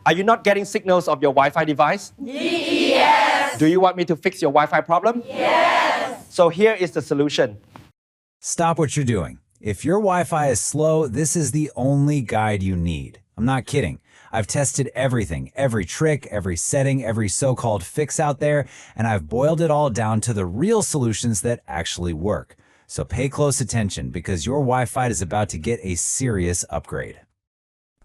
Are you not getting signals of your Wi-Fi device? Yes. Do you want me to fix your Wi-Fi problem? Yes. So here is the solution. Stop what you're doing. If your Wi-Fi is slow, this is the only guide you need. I'm not kidding. I've tested everything, every trick, every setting, every so-called fix out there, and I've boiled it all down to the real solutions that actually work. So pay close attention because your Wi-Fi is about to get a serious upgrade.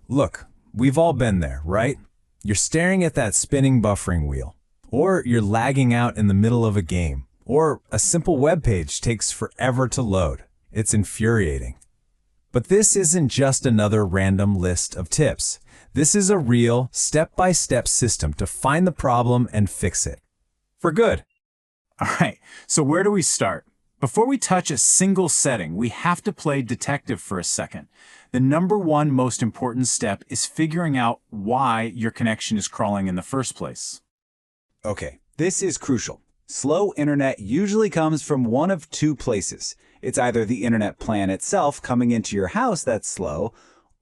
Look, we've all been there, right? You're staring at that spinning buffering wheel, or you're lagging out in the middle of a game, or a simple web page takes forever to load. It's infuriating. But this isn't just another random list of tips. This is a real, step-by-step system to find the problem and fix it. For good. All right, so where do we start? Before we touch a single setting, we have to play detective for a second. The number one most important step is figuring out why your connection is crawling in the first place. Okay, this is crucial. Slow internet usually comes from one of two places. It's either the internet plan itself coming into your house that's slow,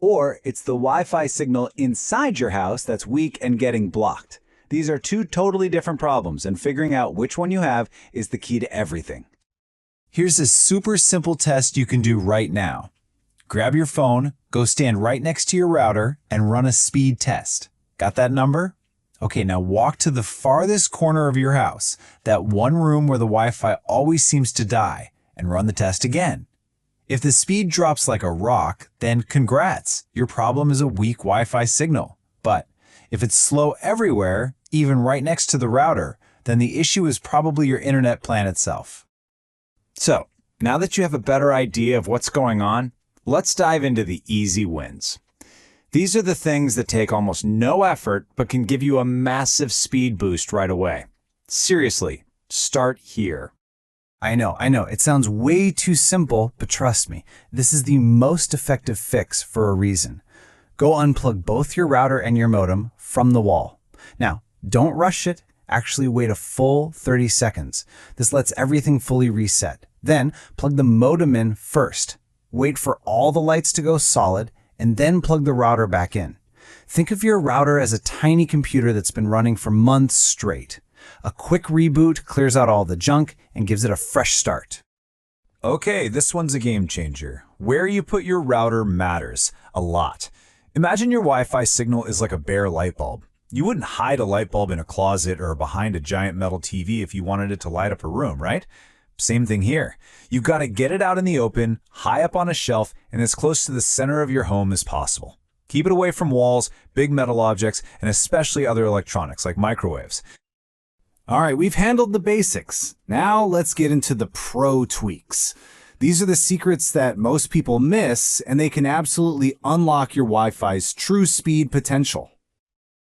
or it's the Wi-Fi signal inside your house that's weak and getting blocked. These are two totally different problems, and figuring out which one you have is the key to everything. Here's a super simple test you can do right now. Grab your phone, go stand right next to your router, and run a speed test. Got that number? Okay, now walk to the farthest corner of your house, that one room where the Wi-Fi always seems to die, and run the test again. If the speed drops like a rock, then congrats, your problem is a weak Wi-Fi signal. But if it's slow everywhere, even right next to the router, then the issue is probably your internet plan itself. So, now that you have a better idea of what's going on, let's dive into the easy wins. These are the things that take almost no effort but can give you a massive speed boost right away. Seriously, start here. I know, it sounds way too simple, but trust me, this is the most effective fix for a reason. Go unplug both your router and your modem from the wall. Now, don't rush it, actually wait a full 30 seconds. This lets everything fully reset. Then, plug the modem in first. Wait for all the lights to go solid, and then plug the router back in. Think of your router as a tiny computer that's been running for months straight. A quick reboot clears out all the junk and gives it a fresh start. Okay, this one's a game changer. Where you put your router matters a lot. Imagine your Wi-Fi signal is like a bare light bulb. You wouldn't hide a light bulb in a closet or behind a giant metal TV if you wanted it to light up a room, right? Same thing here. You've got to get it out in the open, high up on a shelf, and as close to the center of your home as possible. Keep it away from walls, big metal objects, and especially other electronics like microwaves. All right, we've handled the basics. Now let's get into the pro tweaks. These are the secrets that most people miss, and they can absolutely unlock your Wi-Fi's true speed potential.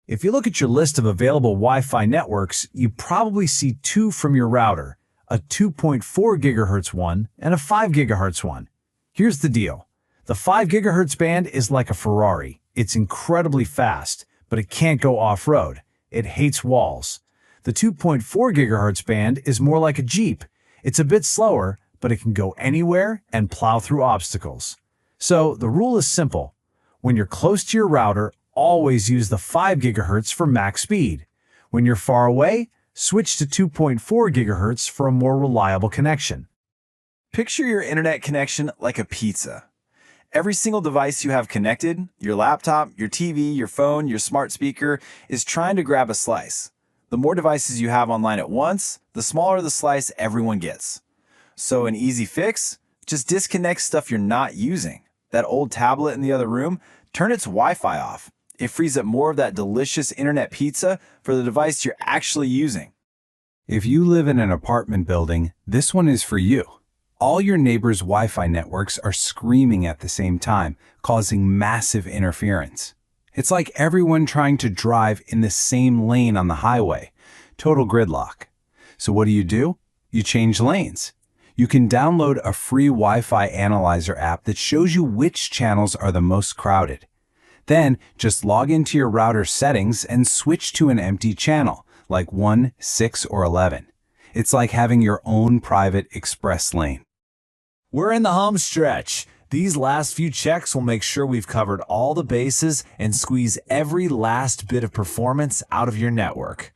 If you look at your list of available Wi-Fi networks, you probably see two from your router, a 2.4 GHz one and a 5 GHz one. Here's the deal. The 5 GHz band is like a Ferrari. It's incredibly fast, but it can't go off-road. It hates walls. The 2.4 GHz band is more like a Jeep. It's a bit slower, but it can go anywhere and plow through obstacles. So the rule is simple. When you're close to your router, always use the 5 GHz for max speed. When you're far away, switch to 2.4 GHz for a more reliable connection. Picture your internet connection like a pizza. Every single device you have connected, your laptop, your TV, your phone, your smart speaker, is trying to grab a slice. The more devices you have online at once, the smaller the slice everyone gets. So an easy fix? Just disconnect stuff you're not using. That old tablet in the other room, turn its Wi-Fi off. It frees up more of that delicious internet pizza for the device you're actually using. If you live in an apartment building, this one is for you. All your neighbors' Wi-Fi networks are screaming at the same time, causing massive interference. It's like everyone trying to drive in the same lane on the highway. Total gridlock. So what do? You change lanes. You can download a free Wi-Fi analyzer app that shows you which channels are the most crowded. Then just log into your router settings and switch to an empty channel, like 1, 6, or 11. It's like having your own private express lane. We're in the home stretch. These last few checks will make sure we've covered all the bases and squeeze every last bit of performance out of your network.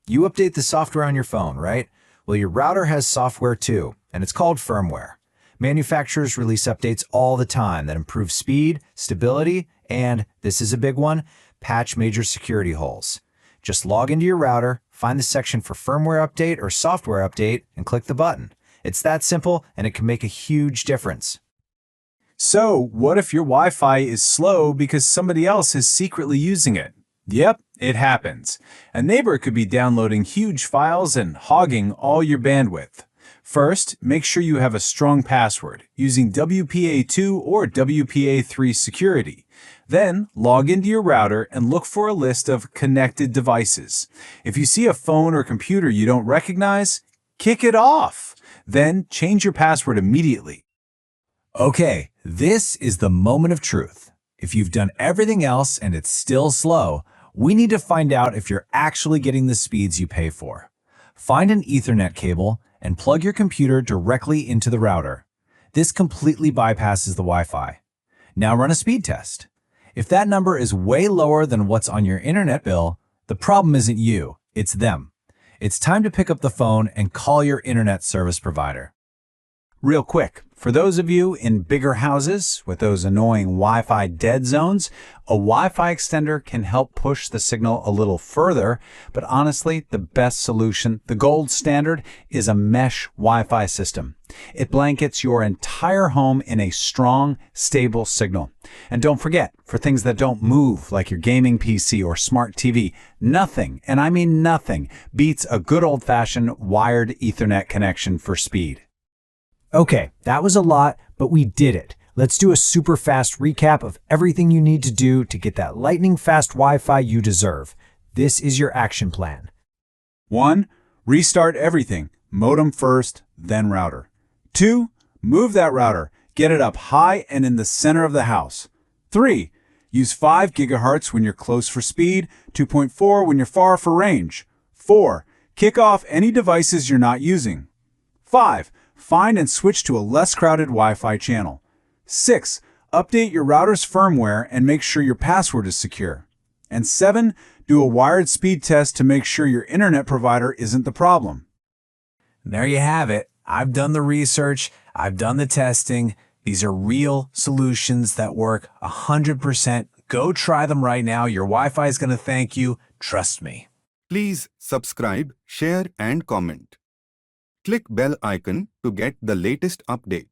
You update the software on your phone, right? Well, your router has software too, and it's called firmware. Manufacturers release updates all the time that improve speed, stability, and, this is a big one, patch major security holes. Just log into your router, find the section for firmware update or software update, and click the button. It's that simple, and it can make a huge difference. So, what if your Wi-Fi is slow because somebody else is secretly using it? Yep, it happens. A neighbor could be downloading huge files and hogging all your bandwidth. First, make sure you have a strong password using WPA2 or WPA3 security. Then, log into your router and look for a list of connected devices. If you see a phone or computer you don't recognize, kick it off. Then, change your password immediately. Okay, this is the moment of truth. If you've done everything else and it's still slow, we need to find out if you're actually getting the speeds you pay for. Find an Ethernet cable and plug your computer directly into the router. This completely bypasses the Wi-Fi. Now run a speed test. If that number is way lower than what's on your internet bill, the problem isn't you, it's them. It's time to pick up the phone and call your internet service provider. Real quick, for those of you in bigger houses with those annoying Wi-Fi dead zones, a Wi-Fi extender can help push the signal a little further, but honestly, the best solution, the gold standard, is a mesh Wi-Fi system. It blankets your entire home in a strong, stable signal. And don't forget, for things that don't move, like your gaming PC or smart TV, nothing, and I mean nothing, beats a good old-fashioned wired Ethernet connection for speed. Okay, that was a lot, but we did it. Let's do a super fast recap of everything you need to do to get that lightning fast Wi-Fi you deserve. This is your action plan. 1. Restart everything. Modem first, then router. 2. Move that router. Get it up high and in the center of the house. 3. Use 5 gigahertz when you're close for speed, 2.4 when you're far for range. 4. Kick off any devices you're not using. 5. Find and switch to a less crowded Wi-Fi channel. 6. Update your router's firmware and make sure your password is secure. And 7. Do a wired speed test to make sure your internet provider isn't the problem. There you have it. I've done the research. I've done the testing. These are real solutions that work 100%. Go try them right now. Your Wi-Fi is going to thank you. Trust me. Please subscribe, share and comment. Click bell icon to get the latest update.